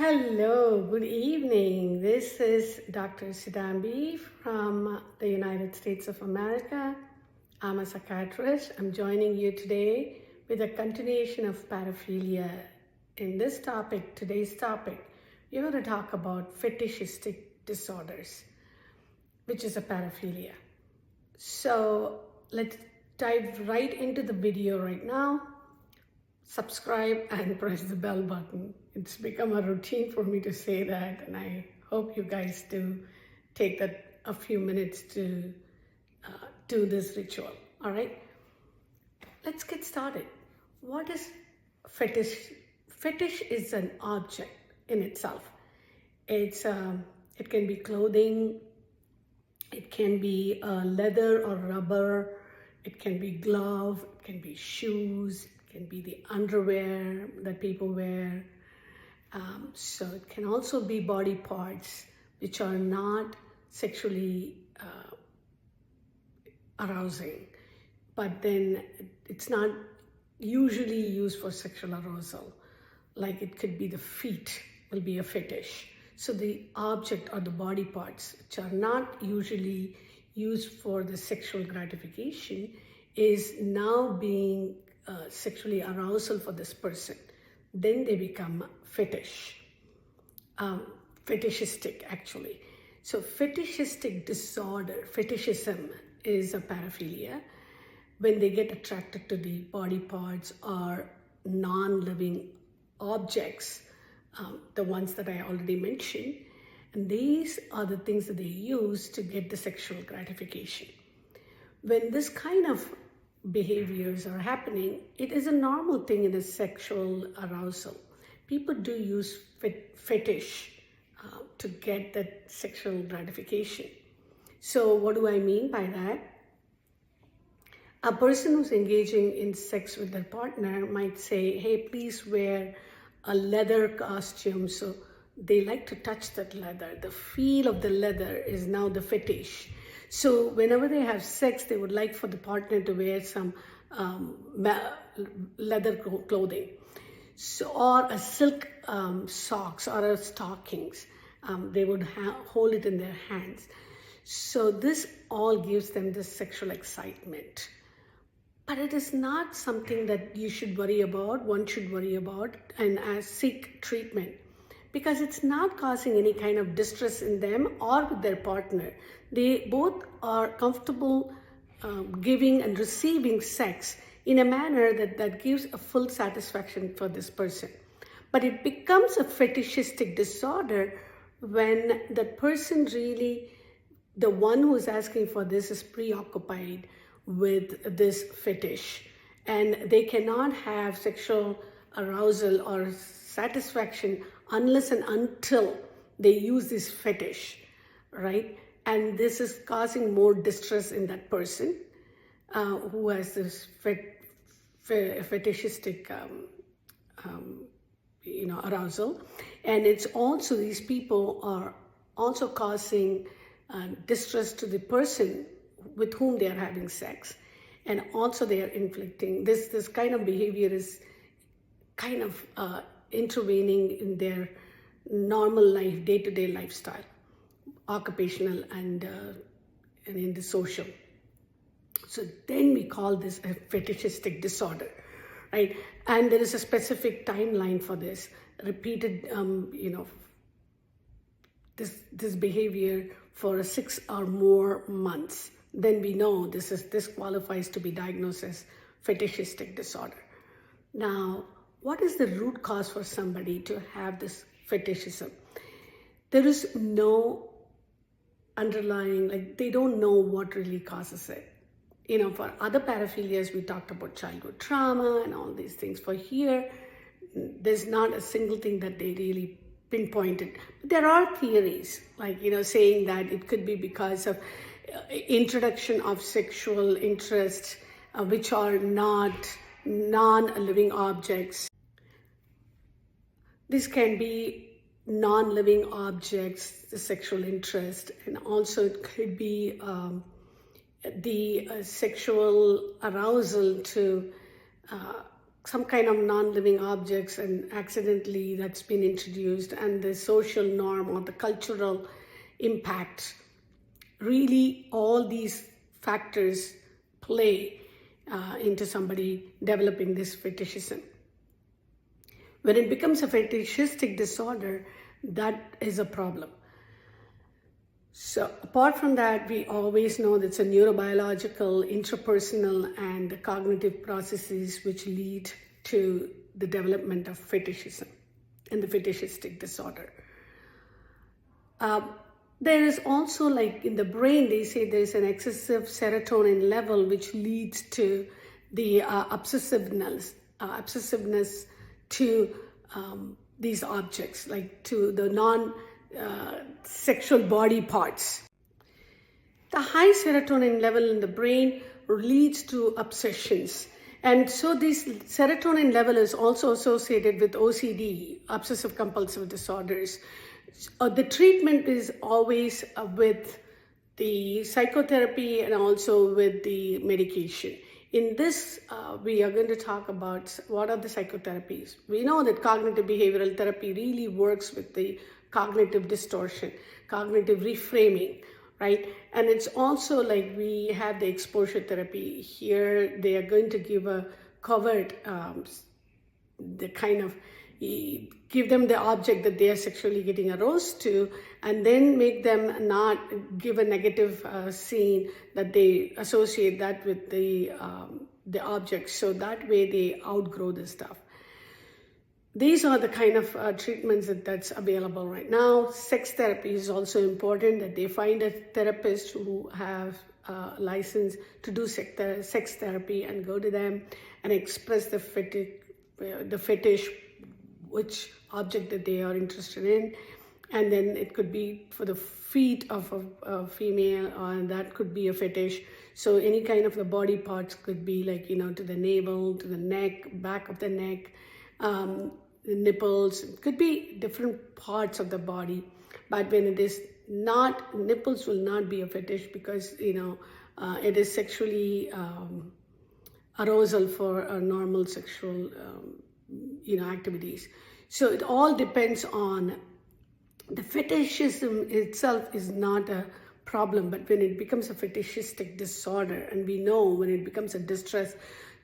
Hello, good evening. This is Dr. Cidambi from the United States of America. I'm a psychiatrist. I'm joining you today with a continuation of paraphilia. In this topic, today's topic, we're going to talk about fetishistic disorders, which is a paraphilia. So let's dive right into the video right now. Subscribe and press the bell button. It's become a routine for me to say that, and I hope you guys do take that a few minutes to do this ritual. All right, let's get started. What is fetish? Fetish is an object in itself. It can be clothing, it can be leather or rubber, it can be glove, it can be shoes, it can be the underwear that people wear. So it can also be body parts which are not sexually arousing, but then it's not usually used for sexual arousal. Like it could be the feet will be a fetish. So the object or the body parts which are not usually used for the sexual gratification is now being sexually arousal for this person. Then they become fetish, fetishistic actually. So fetishistic disorder, fetishism is a paraphilia when they get attracted to the body parts or non-living objects, the ones that I already mentioned. And these are the things that they use to get the sexual gratification. When this kind of behaviors are happening, it is a normal thing in the sexual arousal. People do use fetish to get that sexual gratification. So what do I mean by that? A person who's engaging in sex with their partner might say, hey, please wear a leather costume. So they like to touch that leather. The feel of the leather is now the fetish. So whenever they have sex, they would like for the partner to wear some leather clothing, so, or a silk socks or a stockings. They would hold it in their hands. So this all gives them this sexual excitement. But it is not something that you should worry about, one should worry about and seek treatment, because it's not causing any kind of distress in them or with their partner. They both are comfortable giving and receiving sex in a manner that gives a full satisfaction for this person. But it becomes a fetishistic disorder when the person really, the one who is asking for this, is preoccupied with this fetish, and they cannot have sexual arousal or satisfaction unless and until they use this fetish, right? And this is causing more distress in that person who has this fetishistic arousal. And it's also, these people are also causing distress to the person with whom they are having sex. And also they are inflicting, this kind of behavior is kind of intervening in their normal life, day-to-day lifestyle, occupational and in the social. So then we call this a fetishistic disorder, right? And there is a specific timeline for this, repeated, this behavior for 6 or more months. Then we know this qualifies to be diagnosed as fetishistic disorder. Now, what is the root cause for somebody to have this fetishism? There is no underlying, like they don't know what really causes it. For other paraphilias, we talked about childhood trauma and all these things. For here, there's not a single thing that they really pinpointed. But there are theories, like, saying that it could be because of introduction of sexual interests, which are not non-living objects. This can be non-living objects, the sexual interest, and also it could be the sexual arousal to some kind of non-living objects and accidentally that's been introduced, and the social norm or the cultural impact. Really, all these factors play into somebody developing this fetishism. When it becomes a fetishistic disorder, that is a problem. So apart from that, we always know that it's a neurobiological, interpersonal, and cognitive processes which lead to the development of fetishism and the fetishistic disorder. There is also, like in the brain, they say there's an excessive serotonin level which leads to the obsessiveness to these objects, like to the non-sexual body parts. The high serotonin level in the brain leads to obsessions. And so this serotonin level is also associated with OCD, obsessive compulsive disorders. The treatment is always with the psychotherapy and also with the medication. In this, we are going to talk about what are the psychotherapies. We know that cognitive behavioral therapy really works with the cognitive distortion, cognitive reframing, right? And it's also like we have the exposure therapy. Here, they are going to give a covered, the kind of, give them the object that they are sexually getting aroused to, and then make them not give a negative scene that they associate that with the object. So that way they outgrow the stuff. These are the kind of treatments that's available right now. Sex therapy is also important, that they find a therapist who have a license to do sex therapy and go to them and express the fetish, which object that they are interested in. And then it could be for the feet of a female, or that could be a fetish. So any kind of the body parts could be like, to the navel, to the neck, back of the neck, the nipples. It could be different parts of the body. But when it is not, nipples will not be a fetish because, it is sexually arousal for a normal sexual activities. So it all depends on the fetishism itself is not a problem, but when it becomes a fetishistic disorder, and we know when it becomes a distress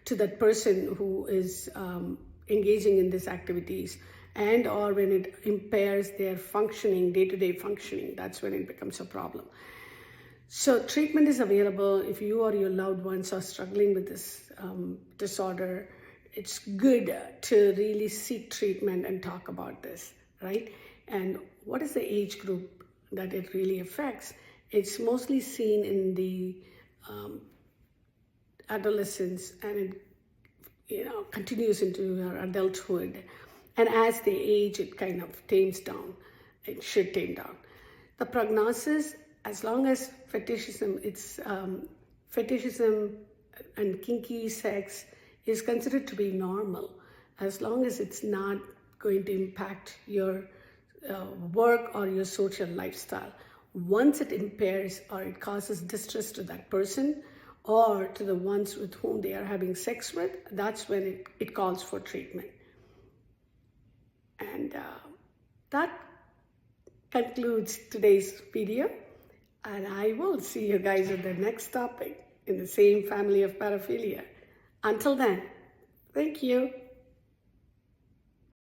to that person who is engaging in these activities, and or when it impairs their functioning, day-to-day functioning, that's when it becomes a problem. So treatment is available. If you or your loved ones are struggling with this disorder, it's good to really seek treatment and talk about this, right? And what is the age group that it really affects? It's mostly seen in the adolescence, and it continues into their adulthood. And as they age, it kind of tames down. It should tame down. The prognosis, as long as fetishism, fetishism and kinky sex is considered to be normal, as long as it's not going to impact your work or your social lifestyle. Once it impairs or it causes distress to that person or to the ones with whom they are having sex with, that's when it calls for treatment. And that concludes today's video. And I will see you guys at the next topic in the same family of paraphilia. Until then, thank you.